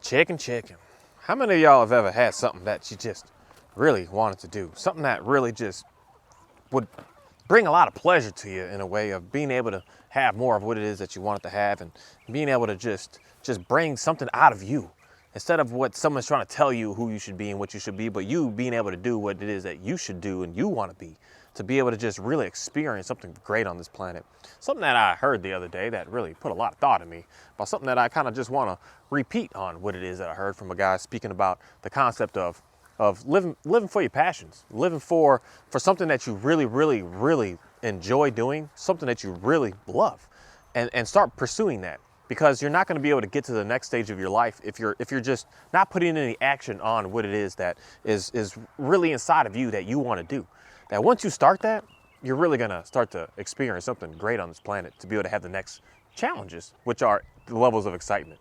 Chicken. How many of y'all have ever had something that you just really wanted to do? Something that really just would bring a lot of pleasure to you in a way of being able to have more of what it is that you wanted to have and being able to just bring something out of you instead of what someone's trying to tell you who you should be and what you should be, but you being able to do what it is that you should do and you want to be, to be able to just really experience something great on this planet. Something that I heard the other day that really put a lot of thought in me about something that I kind of just want to repeat on what it is that I heard from a guy speaking about the concept of living for your passions, living for something that you really enjoy doing, something that you really love, and start pursuing that, because you're not going to be able to get to the next stage of your life if you're just not putting any action on what it is that is really inside of you that you want to do. That once you start that, you're really going to start to experience something great on this planet to be able to have the next challenges, which are the levels of excitement.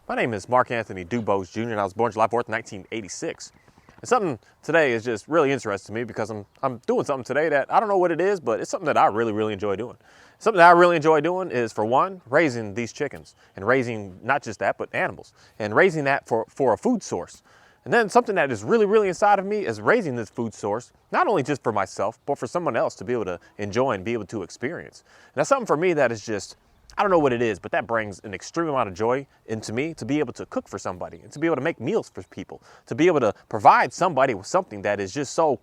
My name is Mark Anthony Dubose Jr. and I was born July 4th, 1986. And something today is just really interesting to me because I'm doing something today that I don't know what it is, but it's something that I really enjoy doing. Something that I really enjoy doing is, for one, raising these chickens and raising not just that, but animals, and raising that for a food source. And then something that is really inside of me is raising this food source, not only just for myself, but for someone else to be able to enjoy and be able to experience. And that's something for me that is just, I don't know what it is, but that brings an extreme amount of joy into me to be able to cook for somebody and to be able to make meals for people, to be able to provide somebody with something that is just so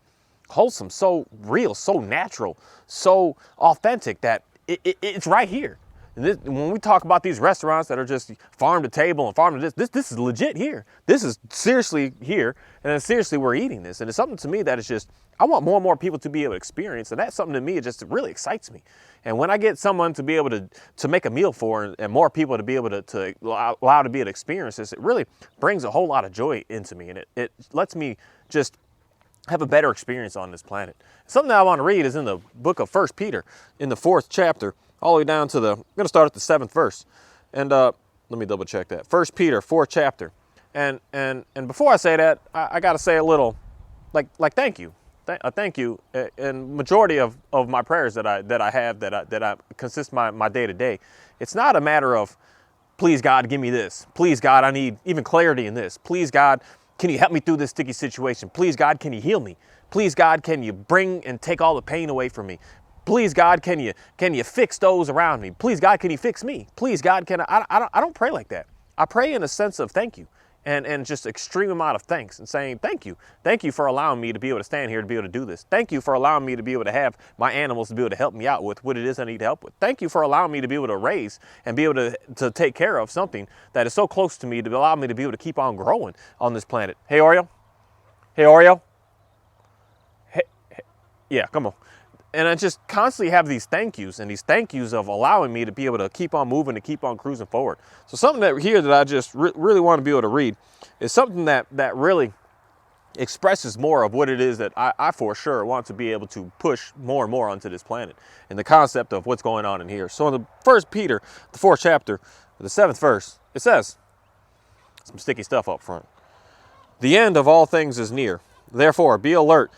wholesome, so real, so natural, so authentic that it's right here. And when we talk about these restaurants that are just farm to table and farm to this is legit here. This is seriously here, and then seriously we're eating this. And it's something to me that is just, I want more and more people to be able to experience, and that's something to me, it just really excites me. And when I get someone to be able to make a meal for and more people to be able to allow to be able to experience this, it really brings a whole lot of joy into me, and it lets me just have a better experience on this planet. Something that I want to read is in the book of 1 Peter, in the 4th chapter, all the way down to I'm going to start at the 7th verse. And let me double check that. 1 Peter, 4th chapter. And before I say that, I got to say a little, like thank you. Thank you. And majority of my prayers that I have, that I consist my day to day, it's not a matter of, please God, give me this. Please God, I need even clarity in this. Please God, can you help me through this sticky situation? Please God, can you heal me? Please God, can you bring and take all the pain away from me? Please God, can you fix those around me? Please God, can you fix me? Please God, I don't pray like that. I pray in a sense of thank you and just extreme amount of thanks and saying thank you. Thank you for allowing me to be able to stand here to be able to do this. Thank you for allowing me to be able to have my animals to be able to help me out with what it is I need help with. Thank you for allowing me to be able to raise and be able to take care of something that is so close to me, to allow me to be able to keep on growing on this planet. Hey, Oreo. Hey, Oreo. Hey, yeah, come on. And I just constantly have these thank yous and these thank yous of allowing me to be able to keep on moving, to keep on cruising forward. So something that I just really want to be able to read is something that really expresses more of what it is that I for sure want to be able to push more and more onto this planet, and the concept of what's going on in here. So in the 1 Peter, the 4th chapter, the 7th verse, it says, some sticky stuff up front. The end of all things is near. Therefore, be alert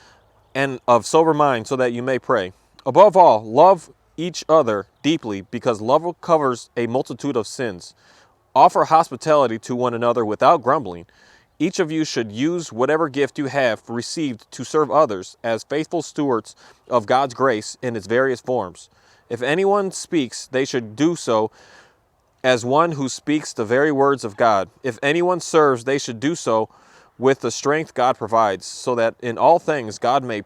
and of sober mind, so that you may pray. Above all, love each other deeply, because love covers a multitude of sins. Offer hospitality to one another without grumbling. Each of you should use whatever gift you have received to serve others as faithful stewards of God's grace in its various forms. If anyone speaks, they should do so as one who speaks the very words of God. If anyone serves, they should do so with the strength God provides, so that in all things God may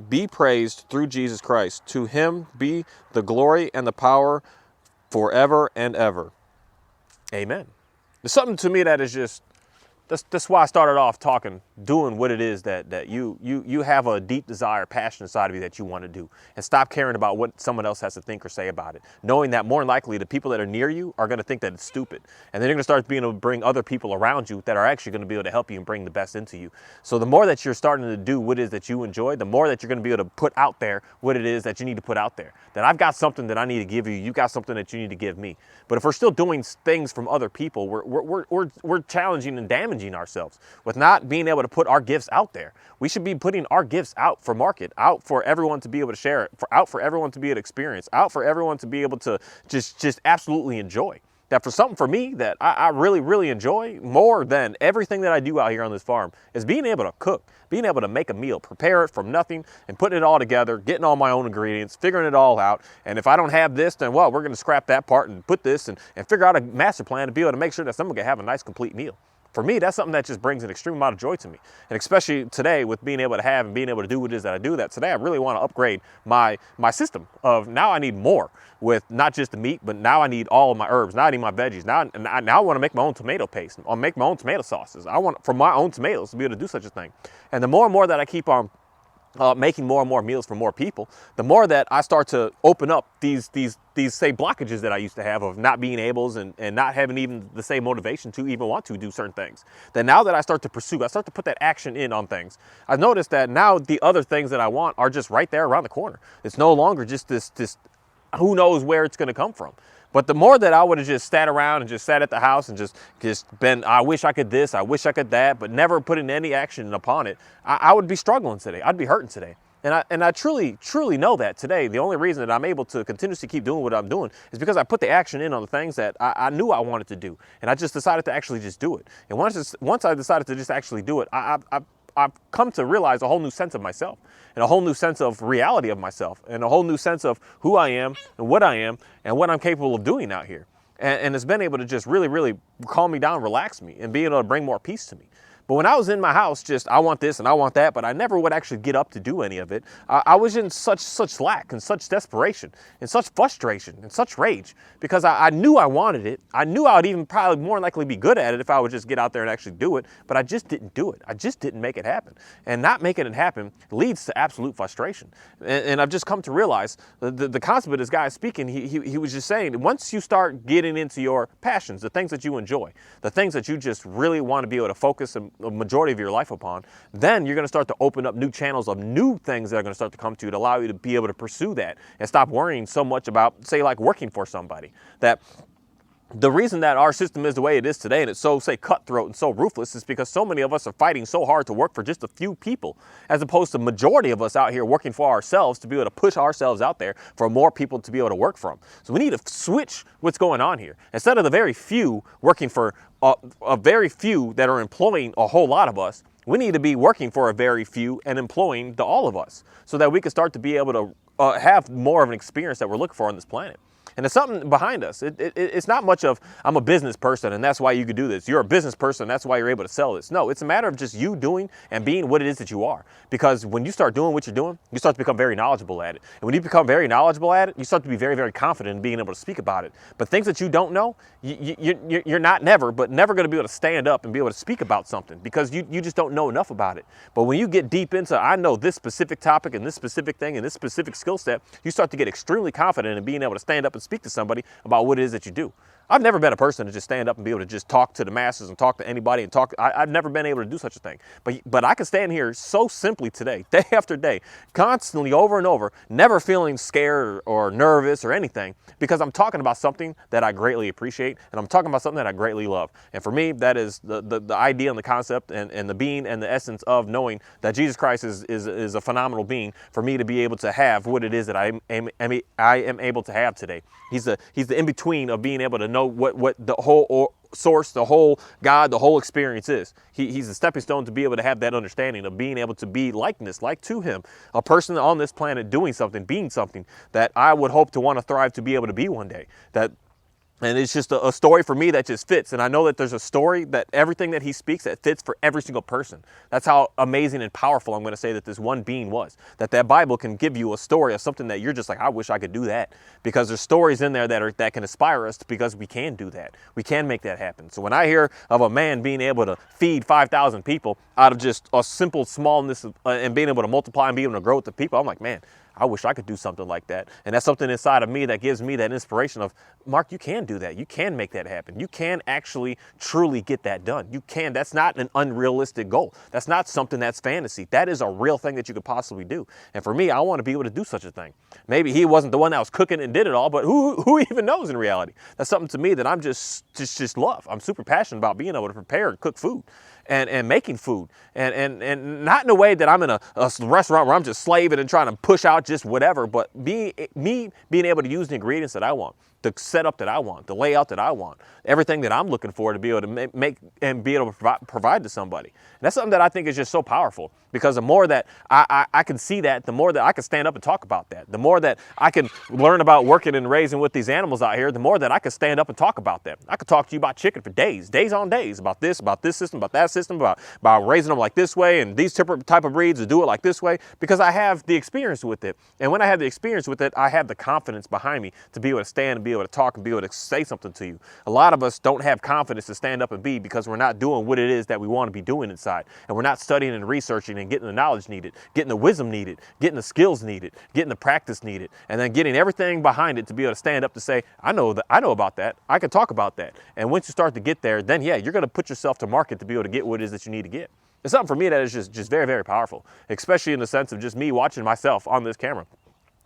be praised through Jesus Christ. To him be the glory and the power forever and ever. Amen. There's something to me that is just, that's why I started off doing what it is that you have a deep desire, passion inside of you that you want to do, and stop caring about what someone else has to think or say about it, knowing that more than likely the people that are near you are going to think that it's stupid, and then you're going to start being able to bring other people around you that are actually going to be able to help you and bring the best into you. So the more that you're starting to do what it is that you enjoy, the more that you're going to be able to put out there what it is that you need to put out there. That I've got something that I need to give you, you've got something that you need to give me. But if we're still doing things from other people, we're challenging and damaging ourselves with not being able to put our gifts out there. We should be putting our gifts out for market, out for everyone to be able to share it, out for everyone to be able to experience, out for everyone to be able to just absolutely enjoy. that for something for me that I really, really enjoy more than everything that I do out here on this farm is being able to cook, being able to make a meal, prepare it from nothing and putting it all together, getting all my own ingredients, figuring it all out. And if I don't have this, then well, we're going to scrap that part and put this and figure out a master plan to be able to make sure that someone can have a nice, complete meal. For me, that's something that just brings an extreme amount of joy to me. And especially today with being able to have and being able to do what it is that I do, that today I really want to upgrade my system of now I need more with not just the meat, but now I need all of my herbs. Now I need my veggies. Now I want to make my own tomato paste. I'll make my own tomato sauces. I want for my own tomatoes to be able to do such a thing. And the more and more that I keep on making more and more meals for more people, the more that I start to open up these say blockages that I used to have of not being able and not having even the same motivation to even want to do certain things. Then now that I start to pursue, I start to put that action in on things. I've noticed that now the other things that I want are just right there around the corner. It's no longer just this who knows where it's going to come from. But the more that I would have just sat around and just sat at the house and just been, I wish I could this, I wish I could that, but never putting any action upon it, I would be struggling today. I'd be hurting today. And I truly, truly know that today. The only reason that I'm able to continuously keep doing what I'm doing is because I put the action in on the things that I knew I wanted to do. And I just decided to actually just do it. And once I decided to just actually do it, I've come to realize a whole new sense of myself and a whole new sense of reality of myself and a whole new sense of who I am and what I'm capable of doing out here. And it's been able to just really, really calm me down, relax me, and be able to bring more peace to me. But when I was in my house, just I want this and I want that, but I never would actually get up to do any of it. I was in such lack and such desperation and such frustration and such rage because I knew I wanted it. I knew I would even probably more likely be good at it if I would just get out there and actually do it, but I just didn't do it. I just didn't make it happen. And not making it happen leads to absolute frustration. And I've just come to realize the concept of this guy speaking, he was just saying, once you start getting into your passions, the things that you enjoy, the things that you just really want to be able to focus and a majority of your life upon, then you're going to start to open up new channels of new things that are going to start to come to you to allow you to be able to pursue that and stop worrying so much about, say, like working for somebody. That the reason that our system is the way it is today and it's so, say, cutthroat and so ruthless is because so many of us are fighting so hard to work for just a few people, as opposed to the majority of us out here working for ourselves to be able to push ourselves out there for more people to be able to work from. So we need to switch what's going on here. Instead of the very few working for a very few that are employing a whole lot of us, we need to be working for a very few and employing the all of us so that we can start to be able to have more of an experience that we're looking for on this planet. And there's something behind us. It's not much of, I'm a business person and that's why you could do this. You're a business person, that's why you're able to sell this. No, it's a matter of just you doing and being what it is that you are. Because when you start doing what you're doing, you start to become very knowledgeable at it. And when you become very knowledgeable at it, you start to be very, very confident in being able to speak about it. But things that you don't know, you're never going to be able to stand up and be able to speak about something because you just don't know enough about it. But when you get deep into, I know this specific topic and this specific thing and this specific skill set, you start to get extremely confident in being able to stand up and speak to somebody about what it is that you do. I've never been a person to just stand up and be able to just talk to the masses and talk to anybody and talk. I've never been able to do such a thing. But I can stand here so simply today, day after day, constantly over and over, never feeling scared or nervous or anything because I'm talking about something that I greatly appreciate and I'm talking about something that I greatly love. And for me, that is the idea and the concept and the being and the essence of knowing that Jesus Christ is a phenomenal being for me to be able to have what it is that I am able to have today. He's the in-between of being able to know what the whole source, the whole God, the whole experience is. He's a stepping stone to be able to have that understanding of being able to be like to him, a person on this planet doing something, being something that I would hope to want to thrive to be able to be one day. And it's just a story for me that just fits. And I know that there's a story that everything that he speaks that fits for every single person. That's how amazing and powerful I'm going to say that this one being was. That Bible can give you a story of something that you're just like, I wish I could do that. Because there's stories in there that can inspire us because we can do that. We can make that happen. So when I hear of a man being able to feed 5,000 people out of just a simple smallness and being able to multiply and being able to grow with the people, I'm like, man, I wish I could do something like that. And that's something inside of me that gives me that inspiration of, Mark, you can do that. You can make that happen. You can actually truly get that done. You can. That's not an unrealistic goal. That's not something that's fantasy. That is a real thing that you could possibly do. And for me, I want to be able to do such a thing. Maybe he wasn't the one that was cooking and did it all, but who even knows in reality? That's something to me that I'm just love. I'm super passionate about being able to prepare and cook food. And making food and not in a way that I'm in a restaurant where I'm just slaving and trying to push out just whatever, but being able to use the ingredients that I want, the setup that I want, the layout that I want, everything that I'm looking for to be able to make and be able to provide to somebody. And that's something that I think is just so powerful, because the more that I can see that, the more that I can stand up and talk about that. The more that I can learn about working and raising with these animals out here, the more that I can stand up and talk about them. I could talk to you about chicken for days on days, about this system, about that system, about raising them like this way and these type of breeds to do it like this way, because I have the experience with it. And when I have the experience with it, I have the confidence behind me to be able to stand and be able to talk and be able to say something to you. A lot of us don't have confidence to stand up and be, because we're not doing what it is that we want to be doing inside. And we're not studying and researching and getting the knowledge needed, getting the wisdom needed, getting the skills needed, getting the practice needed, and then getting everything behind it to be able to stand up to say, I know about that. I can talk about that. And once you start to get there, then yeah, you're going to put yourself to market to be able to get what it is that you need to get. It's something for me that is just very, very powerful, especially in the sense of just me watching myself on this camera.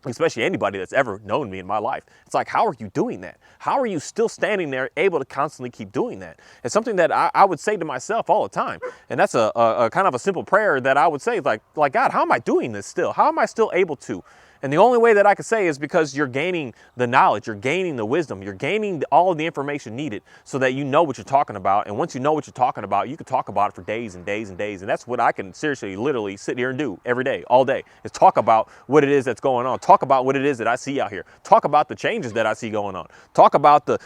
Especially anybody that's ever known me in my life. It's like, how are you doing that? How are you still standing there able to constantly keep doing that? It's something that I would say to myself all the time. And that's a kind of a simple prayer that I would say, like, God, how am I doing this still? How am I still able to? And the only way that I can say is because you're gaining the knowledge, you're gaining the wisdom, you're gaining all of the information needed so that you know what you're talking about. And once you know what you're talking about, you can talk about it for days and days and days. And that's what I can seriously, literally sit here and do every day, all day, is talk about what it is that's going on. Talk about what it is that I see out here. Talk about the changes that I see going on. Talk about the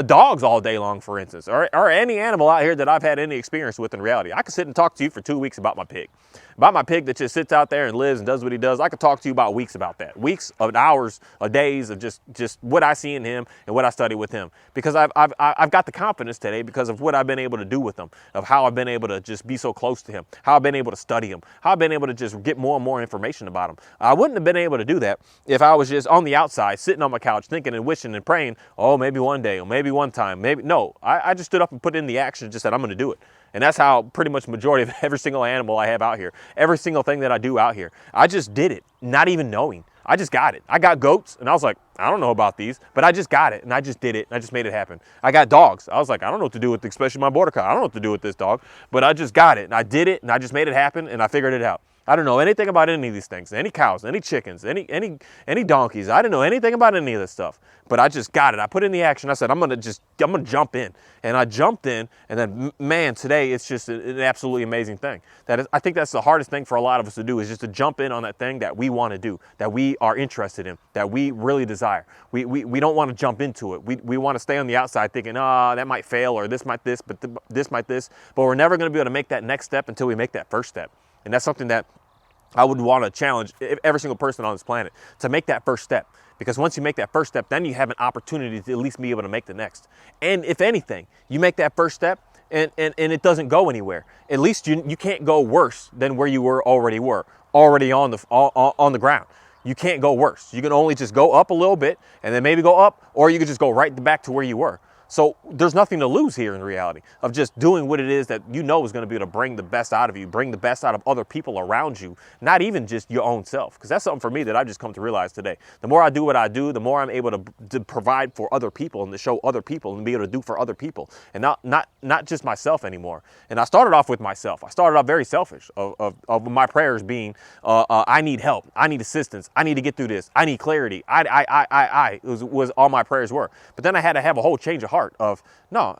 dogs all day long, for instance, or any animal out here that I've had any experience with in reality. I could sit and talk to you for 2 weeks about my pig. About my pig that just sits out there and lives and does what he does. I could talk to you about weeks about that. Weeks of hours, of days of just what I see in him and what I study with him. Because I've got the confidence today because of what I've been able to do with him, of how I've been able to just be so close to him, how I've been able to study him, how I've been able to just get more and more information about him. I wouldn't have been able to do that if I was just on the outside, sitting on my couch, thinking and wishing and praying, oh, maybe one day, or maybe one time, maybe. No, I just stood up and put in the action and just said, I'm going to do it. And that's how pretty much the majority of every single animal I have out here, every single thing that I do out here, I just did it, not even knowing. I just got it. I got goats, and I was like, I don't know about these, but I just got it, and I just did it, and I just made it happen. I got dogs. I was like, I don't know what to do with, especially my border collie. I don't know what to do with this dog, but I just got it, and I did it, and I just made it happen, and I figured it out. I don't know anything about any of these things, any cows, any chickens, any donkeys. I didn't know anything about any of this stuff, but I just got it. I put in the action. I said, I'm gonna jump in, and I jumped in, and then man, today it's just an absolutely amazing thing. I think that's the hardest thing for a lot of us to do, is just to jump in on that thing that we want to do, that we are interested in, that we really desire. We don't want to jump into it. We want to stay on the outside thinking, that might fail, or this might this, but this might this, but we're never going to be able to make that next step until we make that first step. And that's something that I would want to challenge every single person on this planet to make that first step. Because once you make that first step, then you have an opportunity to at least be able to make the next. And if anything, you make that first step and it doesn't go anywhere. At least you can't go worse than where you already on the ground. You can't go worse. You can only just go up a little bit and then maybe go up, or you can just go right back to where you were. So there's nothing to lose here in reality of just doing what it is that you know is going to be able to bring the best out of you, bring the best out of other people around you, not even just your own self. Because that's something for me that I've just come to realize today. The more I do what I do, the more I'm able to provide for other people and to show other people and be able to do for other people, and not just myself anymore. And I started off with myself. I started off very selfish of my prayers being, I need help, I need assistance, I need to get through this, I need clarity. Was all my prayers were. But then I had to have a whole change of heart of, no,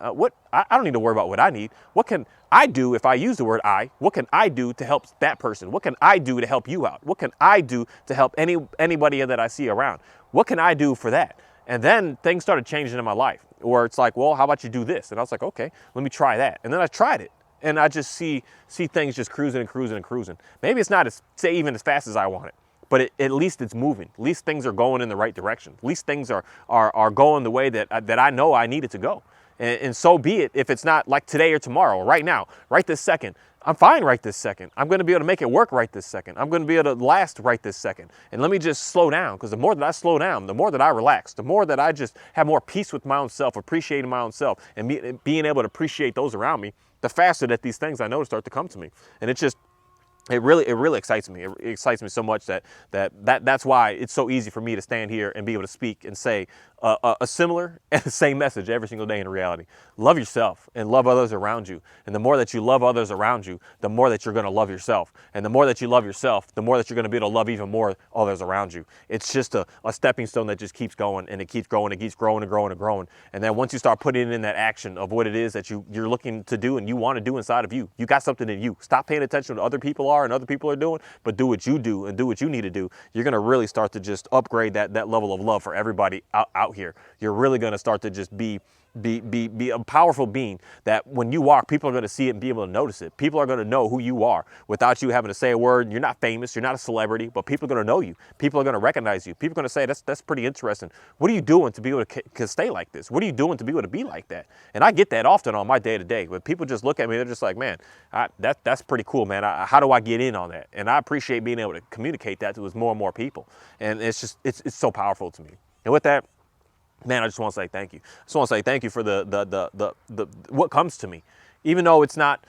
I don't need to worry about what I need. What can I do if I use the word I? What can I do to help that person? What can I do to help you out? What can I do to help anybody that I see around? What can I do for that? And then things started changing in my life, where it's like, well, how about you do this? And I was like, okay, let me try that. And then I tried it. And I just see things just cruising and cruising and cruising. Maybe it's not even as fast as I want it, but at least it's moving. At least things are going in the right direction. At least things are going the way that I know I need it to go. And so be it if it's not like today or tomorrow or right now, right this second. I'm fine right this second. I'm going to be able to make it work right this second. I'm going to be able to last right this second. And let me just slow down, because the more that I slow down, the more that I relax, the more that I just have more peace with my own self, appreciating my own self, and being able to appreciate those around me, the faster that these things I know start to come to me. And it really excites me. It excites me so much that's why it's so easy for me to stand here and be able to speak and say, a similar and the same message every single day in reality. Love yourself and love others around you. And the more that you love others around you, the more that you're going to love yourself. And the more that you love yourself, the more that you're going to be able to love even more others around you. It's just a stepping stone that just keeps going, and it keeps growing, it keeps growing and growing and growing. And then once you start putting in that action of what it is that you're looking to do and you want to do inside of you, you got something in you. Stop paying attention to what other people are and other people are doing, but do what you do and do what you need to do. You're going to really start to just upgrade that level of love for everybody out here. You're really going to start to just be a powerful being that when you walk, people are going to see it and be able to notice it. People are going to know who you are without you having to say a word. You're not famous, you're not a celebrity, but people are going to know you. People are going to recognize you. People are going to say, that's pretty interesting. What are you doing to be able to stay like this? What are you doing to be able to be like that? And I get that often on my day-to-day. When people just look at me, they're just like, man, that's pretty cool, man. How do I get in on that? And I appreciate being able to communicate that to more and more people. And it's so powerful to me. And with that, man, I just want to say thank you. I just want to say thank you for the what comes to me. Even though it's not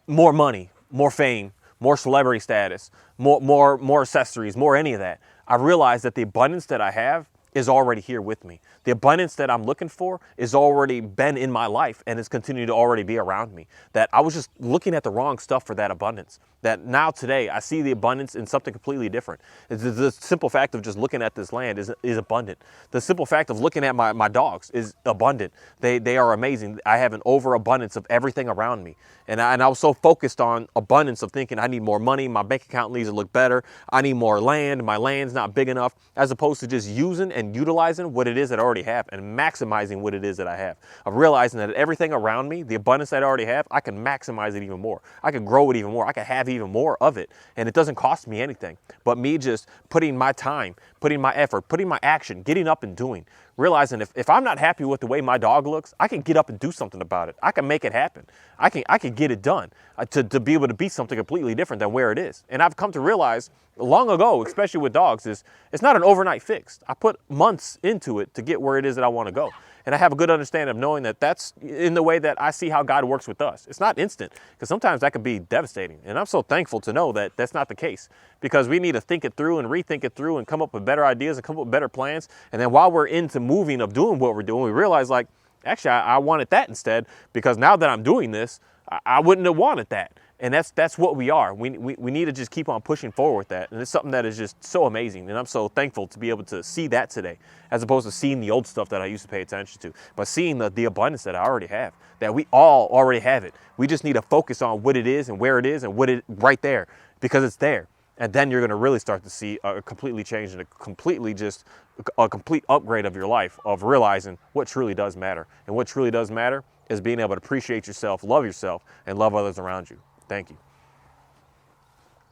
more money, more fame, more celebrity status, more accessories, more any of that, I realize that the abundance that I have is already here with me. The abundance that I'm looking for is already been in my life and is continuing to already be around me. That I was just looking at the wrong stuff for that abundance. That now today I see the abundance in something completely different. The simple fact of just looking at this land is abundant. The simple fact of looking at my dogs is abundant. They are amazing. I have an overabundance of everything around me. And I was so focused on abundance of thinking I need more money, my bank account needs to look better, I need more land, my land's not big enough, as opposed to just using and utilizing what it is that I already have and maximizing what it is that I have. Of realizing that everything around me, the abundance that I already have, I can maximize it even more. I can grow it even more. I can have even more of it. And it doesn't cost me anything, but me just putting my time, putting my effort, putting my action, getting up and doing. Realizing if I'm not happy with the way my dog looks, I can get up and do something about it. I can make it happen. I can get it done to be able to be something completely different than where it is. And I've come to realize long ago, especially with dogs, it's not an overnight fix. I put months into it to get where it is that I want to go. And I have a good understanding of knowing that that's in the way that I see how God works with us. It's not instant, because sometimes that can be devastating. And I'm so thankful to know that that's not the case, because we need to think it through and rethink it through and come up with better ideas and come up with better plans. And then while we're into moving of doing what we're doing, we realize like, actually, I wanted that instead, because now that I'm doing this, I wouldn't have wanted that. And that's what we are. We need to just keep on pushing forward with that. And it's something that is just so amazing. And I'm so thankful to be able to see that today, as opposed to seeing the old stuff that I used to pay attention to, but seeing the abundance that I already have, that we all already have it. We just need to focus on what it is and where it is and what it right there, because it's there. And then you're going to really start to see a completely change and a complete upgrade of your life, of realizing what truly does matter. And what truly does matter is being able to appreciate yourself, love yourself, and love others around you. Thank you.